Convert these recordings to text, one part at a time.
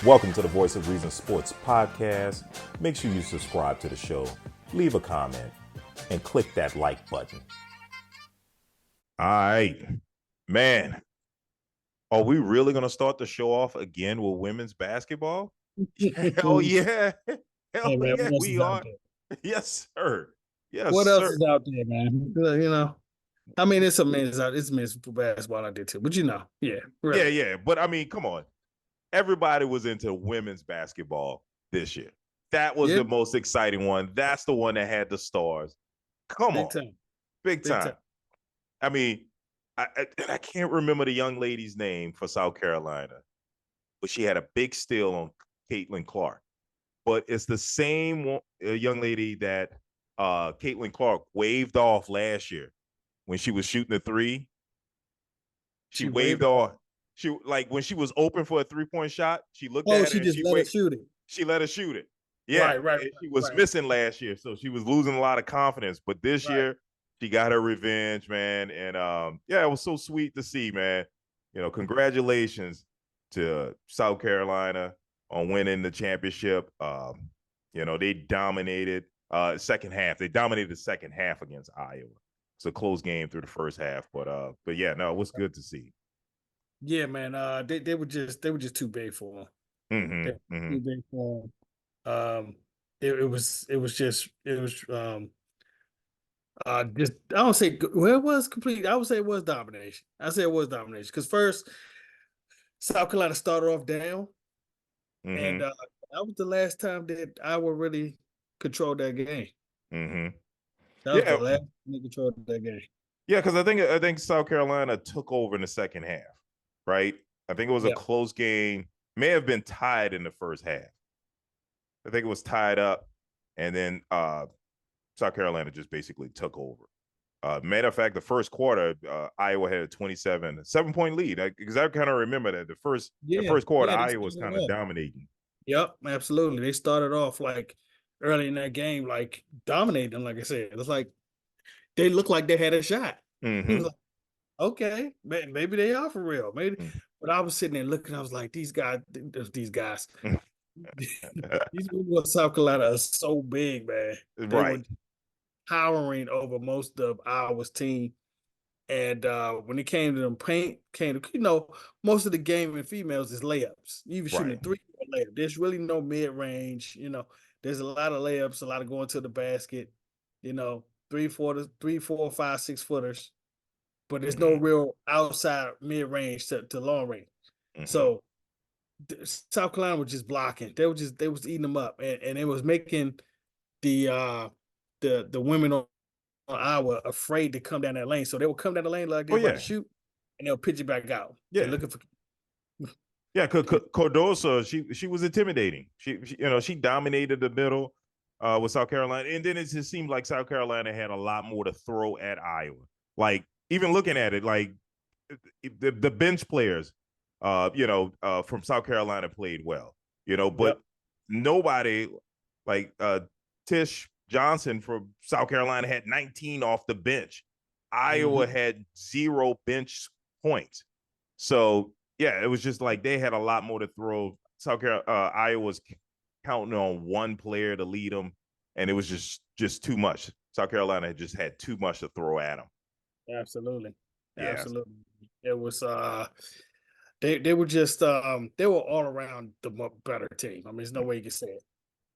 Welcome to the Voice of Reason Sports Podcast. Make sure you subscribe to the show, leave a comment, and click that like button. All right, man. Are we really going to start the show off again with women's basketball? Hell yeah. Hell Hey man, yeah, what else we is out are. there? Yes, sir. Yes, What else sir. is out there, man? I mean, it's men's basketball out there too, but yeah, Yeah, really, yeah. But I mean, come on. Everybody was into women's basketball this year. That was yeah, the most exciting one. That's the one that had the stars. Come big on. time, Big big time. time. I mean, I can't remember the young lady's name for South Carolina, but she had a big steal on Caitlin Clark. But it's the same young lady that Caitlin Clark waved off last year when she was shooting the three. She She waved waved off. off. She like when she was open for a 3-point shot, she looked Oh, at she it and just she let her waved. shoot it. She let her shoot it. Yeah, Right, right, and she right, was right, missing last year, so she was losing a lot of confidence. But this right. year, she got her revenge, man. And yeah, it was so sweet to see, man. You know, congratulations to South Carolina on winning the championship. You know, they dominated second half. They dominated the second half against Iowa. It's a close game through the first half, but yeah, no, it was good to see. Yeah, man. They were just too big for them. They Mm-hmm, were mm-hmm. too big for them. Just I don't say well, it was complete. I would say it was domination. I say it was domination because first South Carolina started off down. And Mm-hmm. that was the last time that Iowa really controlled that game. Mm-hmm. That was the Yeah, last time they controlled that game. yeah, because I think South Carolina took over in the second half, right? I think it was a Yeah. close game. May have been tied in the first half. I think it was tied up, and then South Carolina just basically took over. Matter of fact, the first quarter, Iowa had a 7-point lead. Because I kind of remember that the Yeah. first quarter, Yeah. They Iowa was started kind of off. dominating. Yep. Absolutely. They started off like early in that game, like dominating. Like I said, it's like they looked like they had a shot. He was Mm-hmm. like, okay, man, maybe they are for real. Maybe. But I was sitting there looking, I was like, these guys, these people in South Carolina are so big, man. They were Right. towering over most of Iowa's team. And when it came to them most of the game in females is layups. You even shooting Right. a layup. There's really no mid range. There's a lot of layups, a lot of going to the basket. 3, 4, 5, 6 footers, but there's no Mm-hmm. real outside mid range to long range. Mm-hmm. So South Carolina was just blocking. They was eating them up, and it was making the uh the women on Iowa afraid to come down that lane. So they would come down the lane like Oh they're about to yeah, shoot, and they'll pitch it back out. They're yeah. looking for. Yeah, Cordosa, she was intimidating. She dominated the middle with South Carolina, and then it just seemed like South Carolina had a lot more to throw at Iowa. Like even looking at it, like the bench players, from South Carolina played well. But Yep. nobody like Tish Johnson from South Carolina had 19 off the bench. Iowa Mm-hmm. had 0 bench points. So yeah, it was just like they had a lot more to throw. South Carolina, Iowa's counting on one player to lead them, and it was just too much. South Carolina just had too much to throw at them. Absolutely. Yeah, Absolutely. It was they were just they were all around the better team. I mean, there's no way you can say it.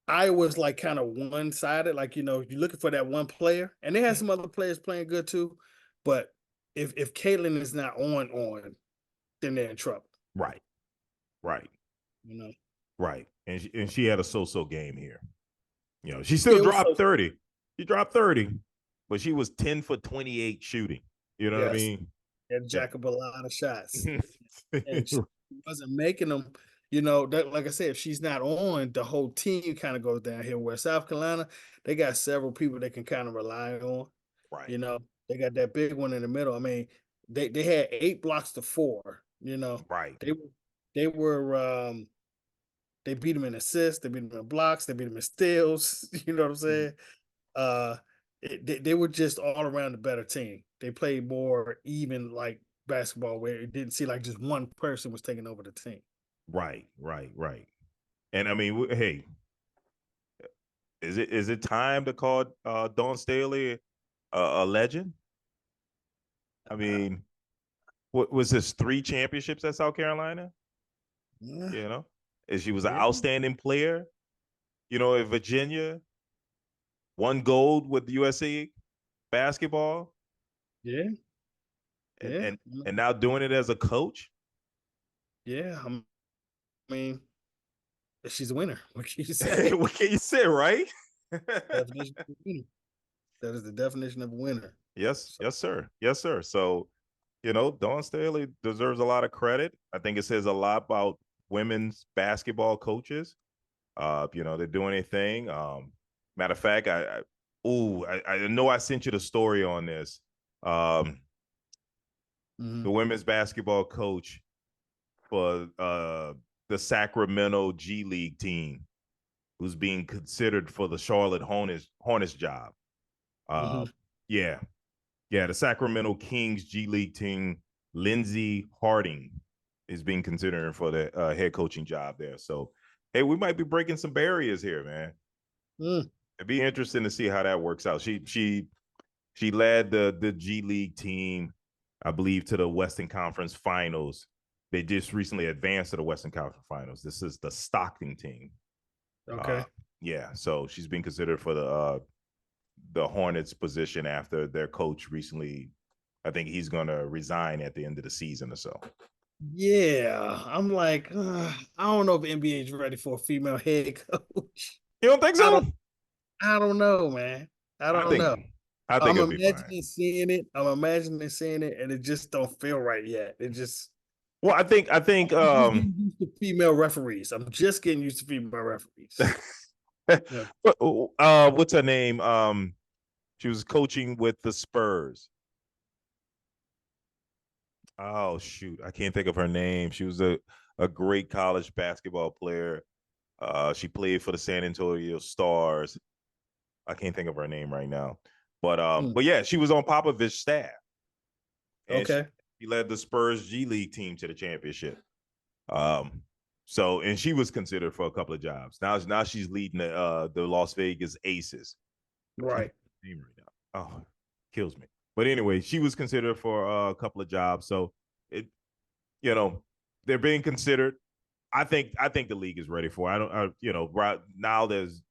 Iowa's like kind of one sided. Like, you're looking for that one player, and they had some other players playing good too. But if Caitlin is not on, then they're in trouble. right, right, You know. right. And she had a so-so game here. She still Yeah, it was dropped so 30. She dropped 30, but she was 10 for 28 shooting. You know what I yes. mean? And Yeah. jack up a lot of shots. And she wasn't making them. That like I said, if she's not on, the whole team kind of goes downhill. Where South Carolina, they got several people they can kind of rely on. Right, You know, they got that big one in the middle. I mean, they had 8 blocks to 4. right. They they were they beat them in assists, they beat them in blocks, they beat them in steals. You know what I'm saying? Uh, they were just all around the better team. They played more even like basketball, where it didn't seem like just one person was taking over the team. Right, right, right. And I mean, hey, is it time to call Dawn Staley a legend? I mean, what was this 3 championships at South Carolina? Yeah, You know, and she was an yeah, outstanding player. You know, in Virginia, won gold with USA basketball, yeah, and yeah, and and now doing it as a coach. yeah. I mean, she's a winner. What can you say? What can you say, right? Definition of a winner. That is the definition of a winner. Yes, So, yes, sir. Yes, sir. So, Dawn Staley deserves a lot of credit. I think it says a lot about women's basketball coaches. They're doing their thing. Matter of fact, I know I sent you the story on this. Um, the mhm, women's basketball coach for the Sacramento G League team, who's being considered for the Charlotte Hornets job. Uh, mhm. yeah, yeah, the Sacramento Kings G League team, Lindsey Harding is being considered for the head coaching job there. So, hey, we might be breaking some barriers here, man. Mm, It'd be interesting to see how that works out. She led the G League team, I believe, to the Western Conference Finals. They just recently advanced to the Western Conference Finals. This is the Stockton team. Uh, okay. yeah, so she's being considered for the Hornets position after their coach recently. I think he's going to resign at the end of the season or so. Yeah, I'm like, I don't know if NBA is ready for a female head coach. You don't think I don't, so? I don't know, man. I I don't think know. I think I'm it'll be fine. imagining seeing it. I'm imagining seeing it, and it just don't feel right yet. It just Well, I think I'm just getting used to female referees. I'm just getting used to female referees. Yeah. what's her name? She was coaching with the Spurs. Oh shoot, I can't think of her name. She was a great college basketball player. She played for the San Antonio Stars. I can't think of her name right now. Mm, But yeah, she was on Popovich's staff, and okay. she led the Spurs G League team to the championship. Um, and she was considered for a couple of jobs. Now she's leading the Las Vegas Aces. Can't Right. name right now. Oh, kills me. But anyway, she was considered for a couple of jobs. So it, you know, they're being considered. I think the league is ready for. It. I don't. Right now there's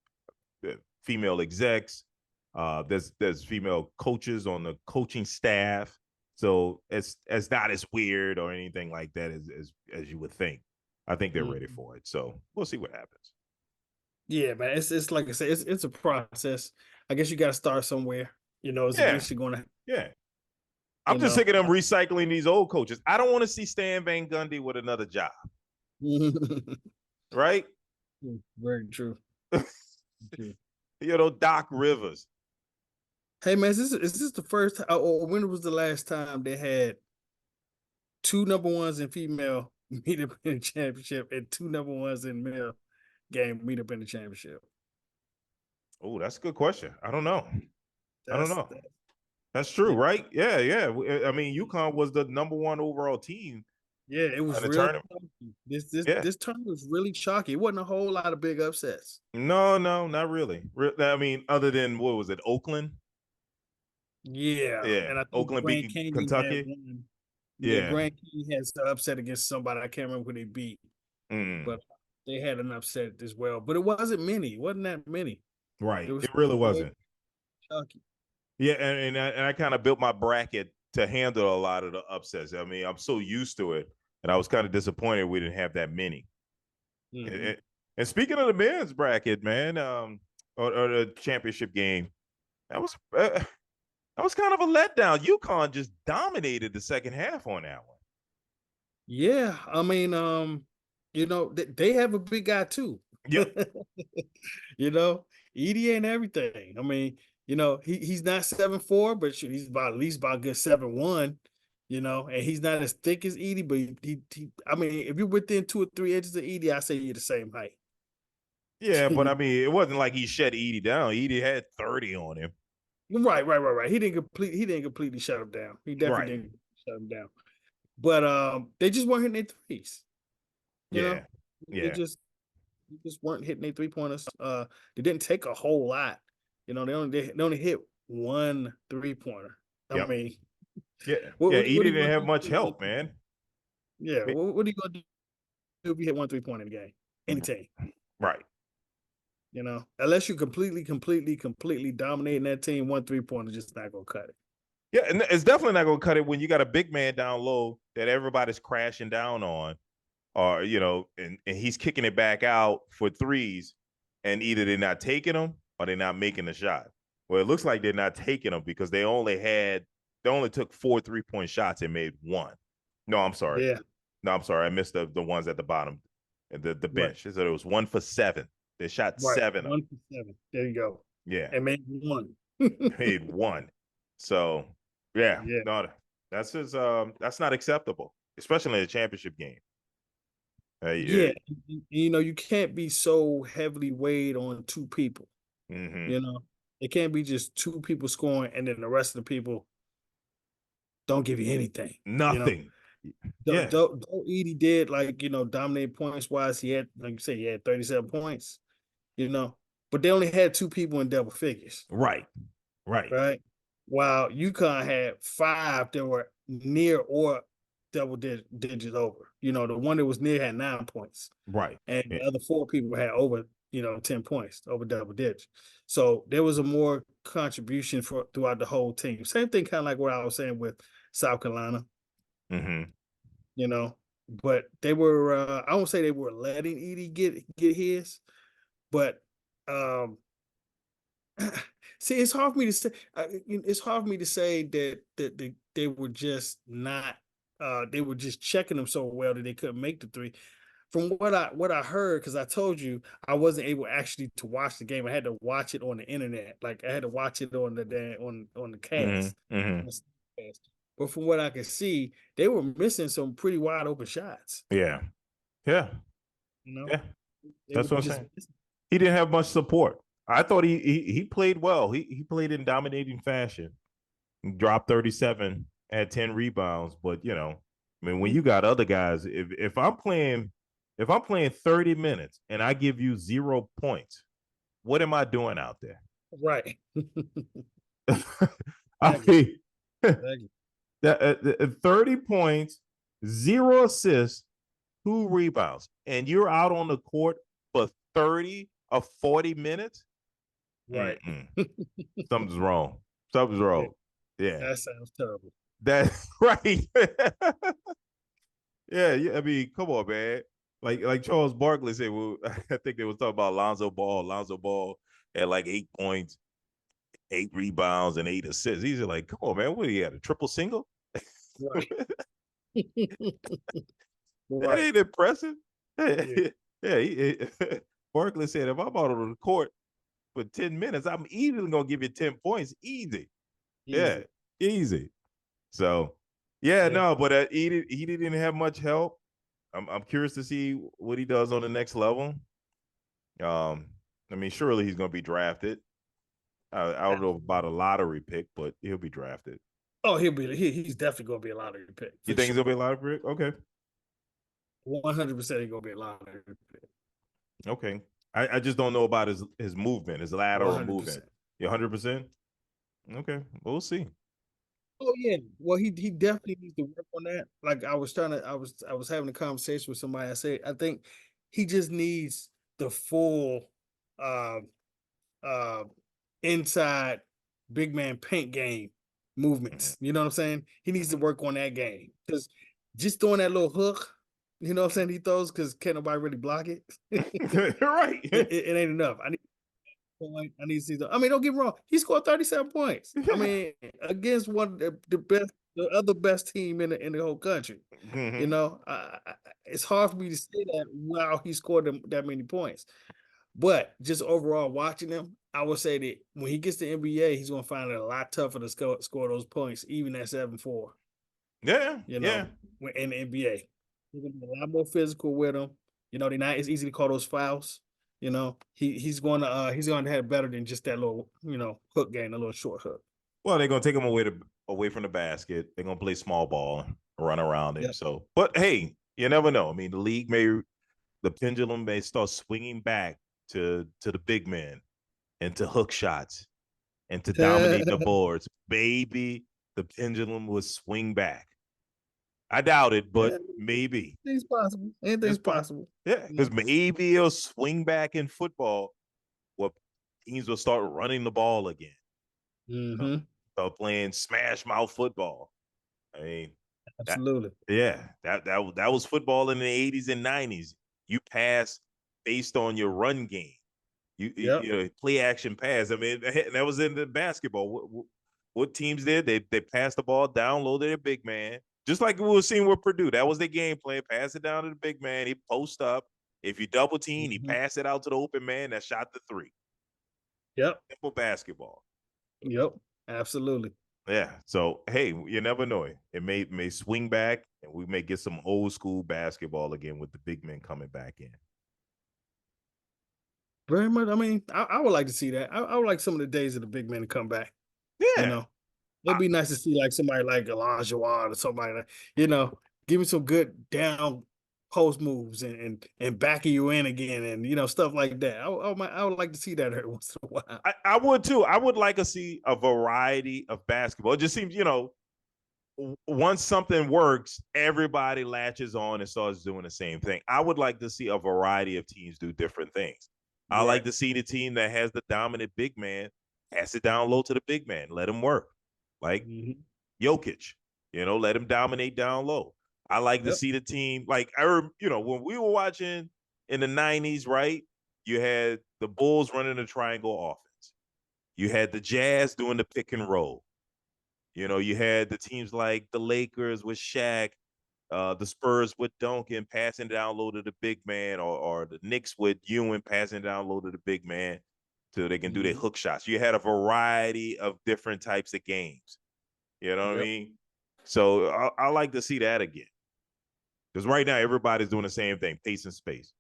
female execs. There's female coaches on the coaching staff. So it's not as weird or anything like that as you would think. I think they're ready Mm. for it. So we'll see what happens. Yeah, man. It's like I said, it's a process. I guess you got to start somewhere. It's Yeah, eventually going to, yeah. I'm you just know. sick of them recycling these old coaches. I don't want to see Stan Van Gundy with another job, right? Very true. True. Doc Rivers. Hey man, is this the first or when was the last time they had two number ones in female meet up in the championship and two number ones in male game meet up in the championship? Oh, that's a good question. I don't know. I don't That's know. that. That's true, You know, right? Yeah, yeah. I mean, UConn was the number one overall team yeah, it was in the real tournament. chalky. This Yeah. this turn was really chalky. It wasn't a whole lot of big upsets. No, no, not really. I mean, other than what was it, Oakland? Yeah, Yeah, and I think Oakland Grand beat Canyon had Kentucky. one. Yeah, Yeah. Grand Canyon had some upset against somebody. I can't remember who they beat, Mm, but they had an upset as well. But it wasn't many. It wasn't that many. It right. was It really real wasn't. chalky. Yeah, and I kind of built my bracket to handle a lot of the upsets. I mean, I'm so used to it, and I was kind of disappointed we didn't have that many. And, Mhm. and- and speaking of the men's bracket, man, or the championship game, that was kind of a letdown. UConn just dominated the second half on that one. Yeah, I mean, they have a big guy too. Yep. you know, ED and everything. I mean, he's not 7'4", but shoot, he's about at least about a good 7'1", and he's not as thick as Edie, but I mean, if you're within 2 or 3 inches of Edie, I say you're the same height. Yeah, but I mean, it wasn't like he shut Edie down. Edie had 30 on him. Right. He didn't completely shut him down. He definitely Right. didn't shut him down. But they just weren't hitting their threes. You know, Yeah. they Yeah. just just weren't hitting their 3-pointers. They didn't take a whole lot. You know, they only hit 1 3-pointer. I Yep. mean, Yeah. what Yeah. what He what are you didn't gonna have do much if you help, man. yeah, what are you gonna do if you hit 1 3-pointer in the game? Any team, Right. you know? Unless you completely dominating that team, 1 3-pointer just not gonna cut it. Yeah, and it's definitely not going to cut it when you got a big man down low that everybody's crashing down on, or and he's kicking it back out for threes, and either they're not taking them or they're not making the shot. Well, it looks like they're not taking them because they only took 4 3-point shots and made one. No, I'm sorry. Yeah, No, I'm sorry. I missed the ones at the bottom, the right, bench. So it was 1 for 7. They shot right. 7 of 1 for 7. There you go. Yeah, And maybe 1. made 1. So yeah, Yeah. no, that's not acceptable, especially in a championship game. Yeah, you know, you can't be so heavily weighed on 2 people, Mm-hmm. you know? It can't be just 2 people scoring and then the rest of the people don't give you anything, you know? Nothing. Yeah. Though Edie did, like, you know, dominate points-wise, he had, like you said, he had 37 points, you know? But they only had 2 people in double figures, Right. Right. right? While UConn had 5 that were near or double digits over. You know, the one that was near had 9 points. Right. And Yeah. the other 4 people had over, 10 points, over double digits. So there was a more contribution throughout the whole team. Same thing, kind of like what I was saying with South Carolina, Mm-hmm. you know. But they were, I won't say they were letting Edie get his, but see, it's hard for me to say. It's hard for me to say that they were just not. They were just checking them so well that they couldn't make the three. From what I heard, because I told you I wasn't able actually to watch the game. I had to watch it on the internet. Like I had to watch it on the cast. Mm-hmm. Mm-hmm. But from what I could see, they were missing some pretty wide open shots. Yeah. Yeah. You know, Yeah. they were That's what I'm just saying. missing. He didn't have much support. I thought he played well. He played in dominating fashion. He dropped 37, had 10 rebounds. But I mean, when you got other guys, if I'm playing 30 minutes and I give you 0 points, what am I doing out there? Right. I Exactly. mean, Exactly. 30 points, 0 assists, 2 rebounds, and you're out on the court for 30 or 40 minutes. Right. Something's wrong. Something's wrong. Yeah, That sounds terrible. that's right. Yeah. I mean, come on, man. Like Charles Barkley said. Well, I think they was talking about Lonzo Ball. Lonzo Ball had like 8 points, 8 rebounds, and 8 assists. He's like, come on, man. What he had, a triple single? Right. That Right. ain't impressive. Yeah. Yeah. Barkley said, if I'm out on the court for 10 minutes, I'm easily gonna give you 10 points. Easy. Yeah, Easy. easy. So yeah, Yeah. no, but he didn't have much help. I'm curious to see what he does on the next level. I mean, surely he's gonna be drafted. I don't know about a lottery pick, but he'll be drafted. Oh, he's definitely gonna be a lottery pick You for think he's gonna be a sure. lottery pick? Okay. 100% he's gonna be a lottery pick. Okay. I just don't know about his movement, his lateral movement. 100%. You 100%? Okay. We'll see. Oh yeah. Well, he definitely needs to work on that. Like I was having a conversation with somebody. I think he just needs the full uh uh inside big man paint game Mhm. movements. You know what I'm saying? He needs to work on that game because just throwing that little hook, you know what I'm saying? He throws because can't nobody really block it. Right. It ain't enough. I need to see. I mean, don't get me wrong. He scored 37 points. I Yeah. mean, against one of the best, the other best team in the whole country. You Mhm. know, it's hard for me to say that. Wow, he scored that many points. But just overall, watching him, I would say that when he gets to NBA, he's going to find it a lot tougher to score those points, even at 7-4. Yeah. You Yeah. know, in the NBA, he's going to be a lot more physical with him. You know, they're not as easy to call those fouls. You know, he's going to have better than just that little hook game, a little short hook. Well, they're gonna take him away from the basket. They're gonna play small ball, run around him. Yep. So, but hey, you never know. I mean, the league may the pendulum may start swinging back to the big men and to hook shots and to dominate the boards, maybe the pendulum will swing back. I doubt it, but maybe. Anything's possible. Anything's possible. Yeah, because maybe it'll swing back in football where teams will start running the ball again. Mm-hmm. Start playing smash mouth football. I mean, absolutely. That was football in the 80s and 90s. You pass based on your run game. You know, play action pass. I mean, that was in the basketball. What teams did? They passed the ball down low to their big man, just like we were seeing with Purdue. That was the game plan. Pass it down to the big man. He post up. If you double team, he pass it out to the open man that shot the three. Yep. Simple basketball. Yep. Absolutely. Yeah. So hey, you never know. It may swing back, and we may get some old school basketball again with the big men coming back in. Very much. I mean, I would like to see that. I would like some of the days of the big men to come back. Yeah. You know, it'd be nice to see like somebody like Elijah Watt or somebody like, you know, give me some good down post moves and backing you in again and you know stuff like that. I would like to see that every once in a while. I would too. I would like to see a variety of basketball. It just seems, you know, once something works, everybody latches on and starts doing the same thing. I would like to see a variety of teams do different things. I like to see the team that has the dominant big man pass it down low to the big man, let him work. Like Jokic, you know, let him dominate down low. I like to see the team like you know, when we were watching in the 90s, right? You had the Bulls running a triangle offense. You had the Jazz doing the pick and roll. You know, you had the teams like the Lakers with Shaq, the Spurs with Duncan passing down low to the big man, or the Knicks with Ewing passing down low to the big man so they can do their hook shots. You had a variety of different types of games. You know what I mean? So I like to see that again. Because right now everybody's doing the same thing, pace and space.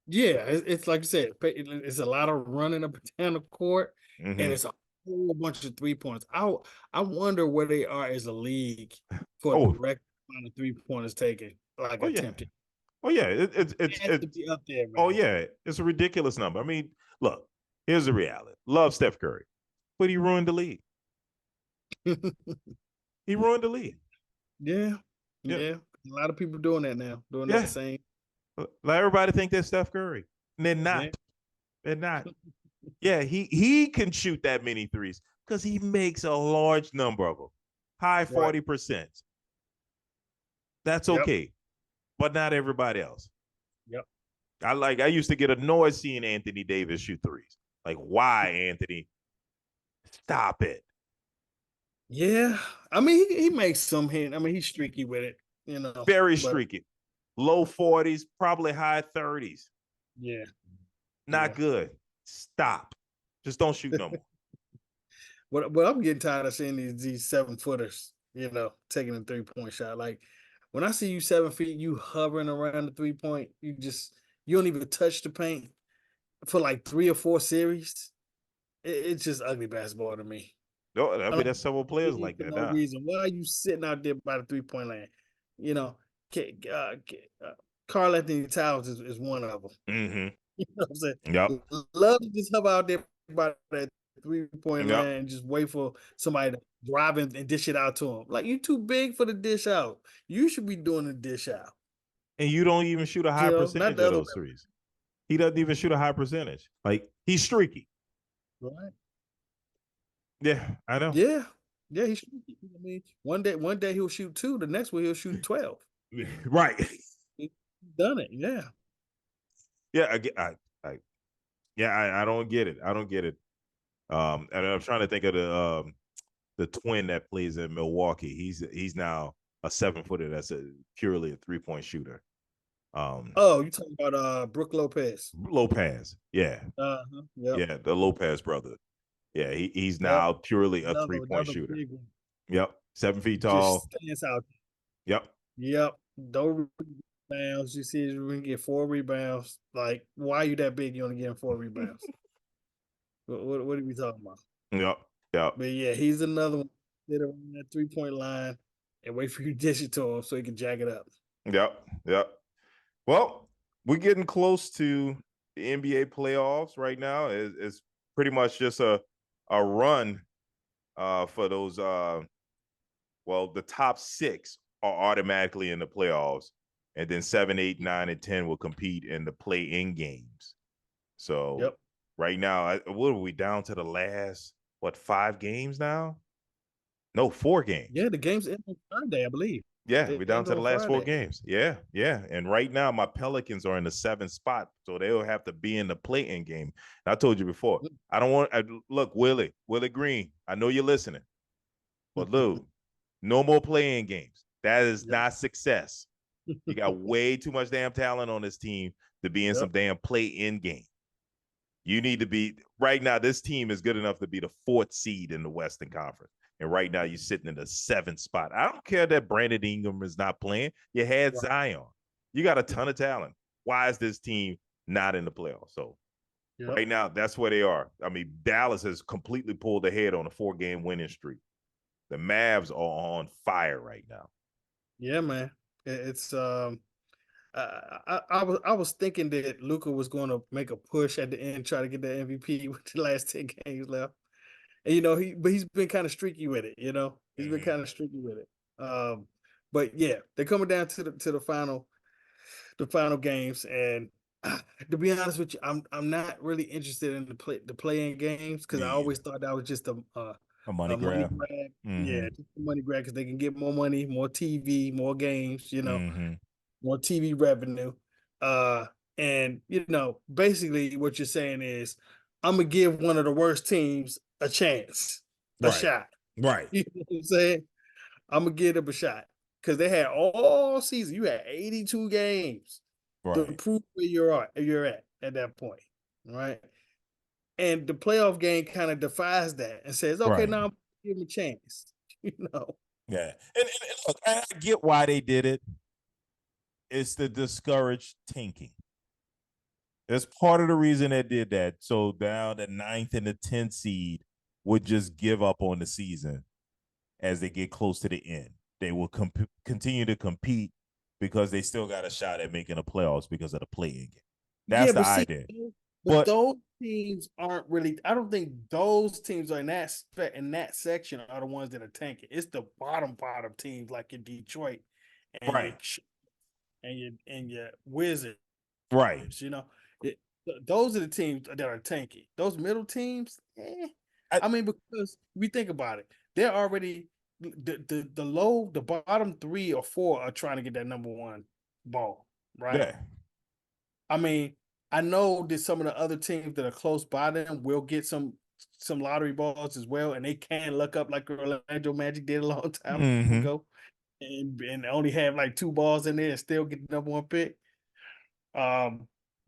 Yeah, it's like I said, it's a lot of running up and down the court, and it's a whole bunch of 3-pointers. I wonder where they are as a league for the correct amount of 3-pointers taken, like attempted. Oh yeah, it's to be up there, man. Oh yeah, it's a ridiculous number. I mean, look, here's the reality. Love Steph Curry, but he ruined the league. He ruined the league. Yeah. A lot of people doing that now, doing that same. Like everybody think they're Steph Curry, and they're not. They're not. Yeah, he can shoot that many threes because he makes a large number of them, high 40%. That's okay, but not everybody else. I used to get annoyed seeing Anthony Davis shoot threes. Like, why, Anthony? Stop it. Yeah, I mean he makes some hit. I mean he's streaky with it, you know. Very streaky. Low 40s, probably high 30s. Yeah. Not good. Stop. Just don't shoot no more. But I'm getting tired of seeing these 7-footers, you know, taking a 3-point shot. Like when I see you 7 feet, you hovering around the 3-point, you don't even touch the paint for like 3 or 4 series. It's just ugly basketball to me. No, I mean, there's several players like that. No reason. Why are you sitting out there by the 3-point line? You know, Karl Anthony Towns is one of them. You know what I'm saying? Yep. Love to just hover out there by that 3-point line and just wait for somebody to drive and dish it out to him. Like, you're too big for the dish out. You should be doing the dish out. And you don't even shoot a high percentage of those threes. He doesn't even shoot a high percentage. Like, he's streaky. Right. Yeah, I know. Yeah, he's streaky. I mean, one day he'll shoot 2, the next one he'll shoot 12. Right. He's done it. Yeah. Yeah, I don't get it. I don't get it. And I'm trying to think of the twin that plays in Milwaukee. He's now a 7-footer that's purely a 3-point shooter. You talking about Brook Lopez? Lopez, yeah. Yeah, the Lopez brother. Yeah, he's now purely a 3-point shooter. Yep, 7 feet tall. Just stands out. Yep. Don't rebounds. You see, we can get 4 rebounds. Like, why are you that big? You only getting 4 rebounds. What are we talking about? Yep. But yeah, he's another one. Sit around that 3-point line and wait for you to dish it to him so he can jack it up. Yep. Well, we're getting close to the NBA playoffs right now. It's pretty much just a run for those the top six are automatically in the playoffs, and then 7, 8, 9, and 10 will compete in the play-in games. So Yep. right now, what are we down to the last 5 games now? No, 4 games. Yeah, the games end on Friday, I believe. Yeah, They we're down end to the on last 4 Friday. games. Yeah, yeah. And right now, my Pelicans are in the 7th spot, so they'll have to be in the play-in game. And I told you before, I don't want. Look, Willie Green. I know you're listening, but Lou, no more play-in games. That is Yep. not success. You got way too much damn talent on this team to be in some Yep. damn play-in game. You need to be right now. This team is good enough to be the 4th seed in the Western Conference. And right now, you're sitting in the 7th spot. I don't care that Brandon Ingram is not playing. You had Right. Zion. You got a ton of talent. Why is this team not in the playoffs? So Yep. right now, that's where they are. I mean, Dallas has completely pulled ahead on a 4-game winning streak. The Mavs are on fire right now. Yeah, man. It's I was thinking that Luca was going to make a push at the end, try to get the MVP with the last 10 games left. And he's been kind of streaky with it. He's been kind of streaky with it. But yeah, they're coming down to the final games, and to be honest with you, I'm not really interested in the play-in games because Me I always either. thought that was just A money a money grab. grab. Mm-hmm. Yeah, just a money grab because they can get more money, more TV, more games. Mm-hmm. More TV revenue. And basically what you're saying is I'm gonna give one of the worst teams a chance, a Right. shot. Right. You know what I'm saying? I'm gonna give them a shot. Because they had all season, you had 82 games to Right. prove where you're at that point. Right. And the playoff game kind of defies that and says, okay, Right. now I'm give them a chance. You know. Yeah. And look, I get why they did it. It's to discourage tanking. That's part of the reason they did that. So now the 9th and the 10th seed would just give up on the season as they get close to the end. They will continue to compete because they still got a shot at making the playoffs because of the play-in game. That's Yeah, the but see, idea. but But those teams aren't really. I don't think those teams are in that section are the ones that are tanking. It's the bottom part of teams like your Detroit and right, your Wizards. right. It, those are the teams that are tanking. Those middle teams, I, I mean, because we think about it, they're already the bottom 3 or 4 are trying to get that number 1 ball, right? yeah, I mean, I know that some of the other teams that are close by them will get some lottery balls as well, and they can look up like Orlando Magic did a long time mm-hmm, ago, and only have like 2 balls in there and still get the number 1 pick.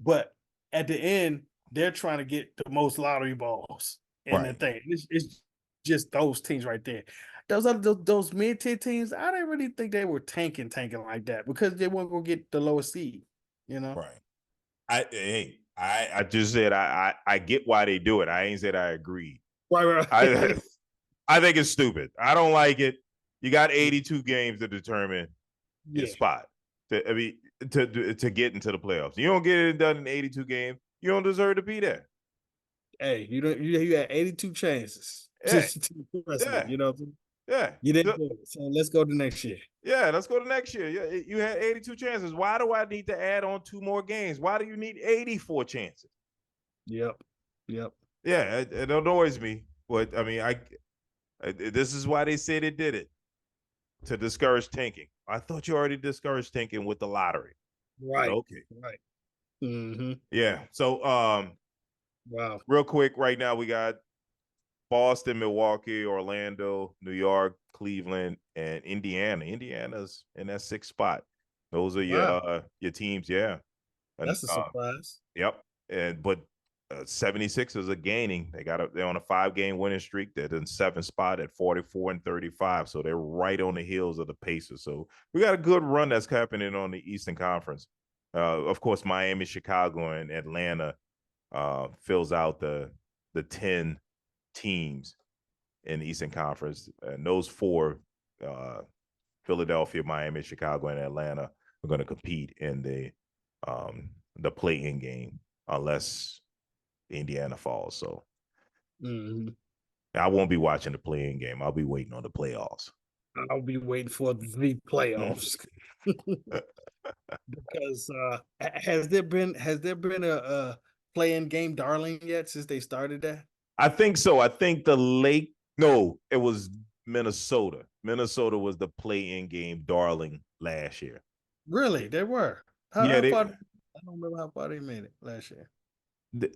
But at the end, they're trying to get the most lottery balls in the right, thing. It's just those teams right there. Those mid-tier teams, I didn't really think they were tanking like that because they weren't gonna get the lowest seed, you know. right. I just said I get why they do it. I ain't said I agree. I Right. I think it's stupid. I don't like it. You got 82 games to determine your Yeah. spot. To get into the playoffs. You don't get it done in 82 games. You don't deserve to be there. Hey, you had 82 chances to Yeah, the president, yeah, you know. yeah. You didn't do it. So let's go to next year. Yeah, let's go to next year. Yeah, you had 82 chances. Why do I need to add on 2 more games? Why do you need 84 chances? Yep. Yep. Yeah, it annoys me. But I mean, this is why they say they did it to discourage tanking. I thought you already discouraged tanking with the lottery. But Right. okay. Right. Mm-hmm. Yeah. So Wow. real quick, right now we got Boston, Milwaukee, Orlando, New York, Cleveland, and Indiana. Indiana's in that 6th spot. Those are Wow. your teams, yeah. And That's a surprise. yep. And but 76ers are gaining. They're on a 5-game winning streak. They're in 7th spot at 44 and 35. So they're right on the heels of the Pacers. So we got a good run that's happening on the Eastern Conference. Of course, Miami, Chicago, and Atlanta fills out the 10 teams in the Eastern Conference. And those 4, Philadelphia, Miami, Chicago, and Atlanta, are going to compete in the the play-in game unless Indiana falls. So I won't be watching the play-in game. I'll be waiting on the playoffs. I'll be waiting for the playoffs. Because has there been a play-in game darling yet since they started that? I think so. I think it was Minnesota. Minnesota was the play-in game darling last year. Really? They were. How far? I don't remember how far they made it last year. They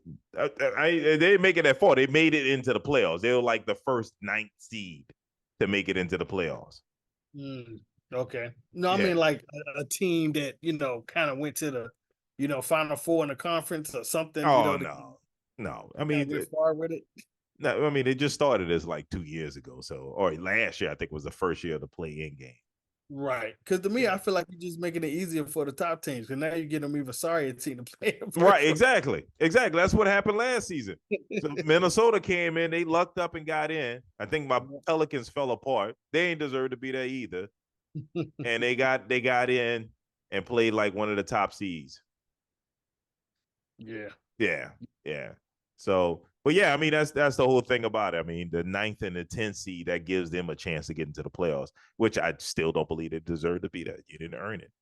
didn't make it that far. They made it into the playoffs. They were like the first 9th seed to make it into the playoffs. Okay. No, I mean like a team that, kind of went to the, Final Four in the conference or something. Oh, no. I mean, get far with it. No, I mean, they just started this like 2 years ago. Or last year, I think was the first year of the play-in game. Right. Because to me, I feel like you're just making it easier for the top teams. Because now you're getting them even sorry team to play. Right. Exactly. That's what happened last season. So Minnesota came in, they lucked up and got in. I think my Pelicans fell apart. They ain't deserve to be there either. And they got in and played like one of the top seeds. Yeah. So, but yeah, I mean, that's the whole thing about it. I mean, the 9th and the 10th seed, that gives them a chance to get into the playoffs, which I still don't believe they deserve to be there. You didn't earn it.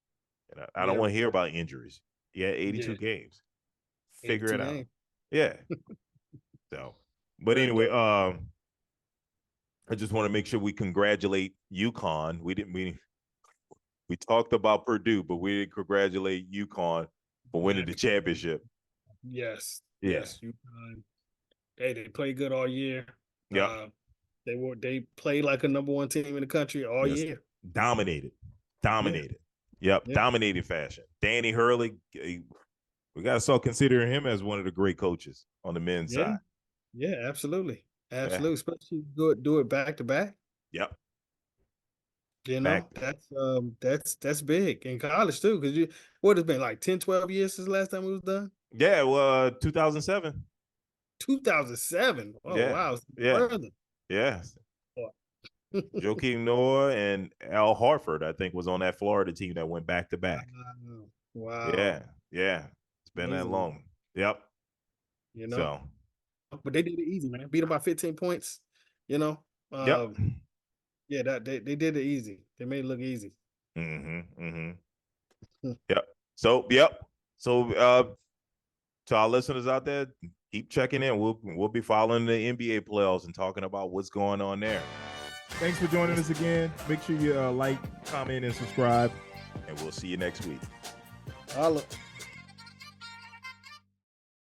And I don't want to hear about injuries. 82 games. Figure it out. Yeah. So, but anyway, I just want to make sure we congratulate UConn. We talked about Purdue, but we didn't congratulate UConn for winning the championship. Yes. Yeah. Yes. UConn. Hey, they played good all year. Yeah. They played like a number 1 team in the country all year. Dominated. Yep. Dominating fashion. Danny Hurley, we got to start considering him as one of the great coaches on the men's side. Yeah, absolutely. Especially do it back to back. Yep. That's big in college too. Because what has been like 10, 12 years since the last time it was done? Yeah, well, 2007. 2007. Oh wow. Further. Yeah. Joakim Noah and Al Hartford, I think, was on that Florida team that went back to back. Wow. Yeah. It's been that long. Yep. So, but they did it easy, man. Beat them by 15 points. Yep. Yeah, they did it easy. They made it look easy. Yep. So, to our listeners out there, keep checking in. We'll be following the NBA playoffs and talking about what's going on there. Thanks for joining us again. Make sure you like, comment, and subscribe, and we'll see you next week. Holla.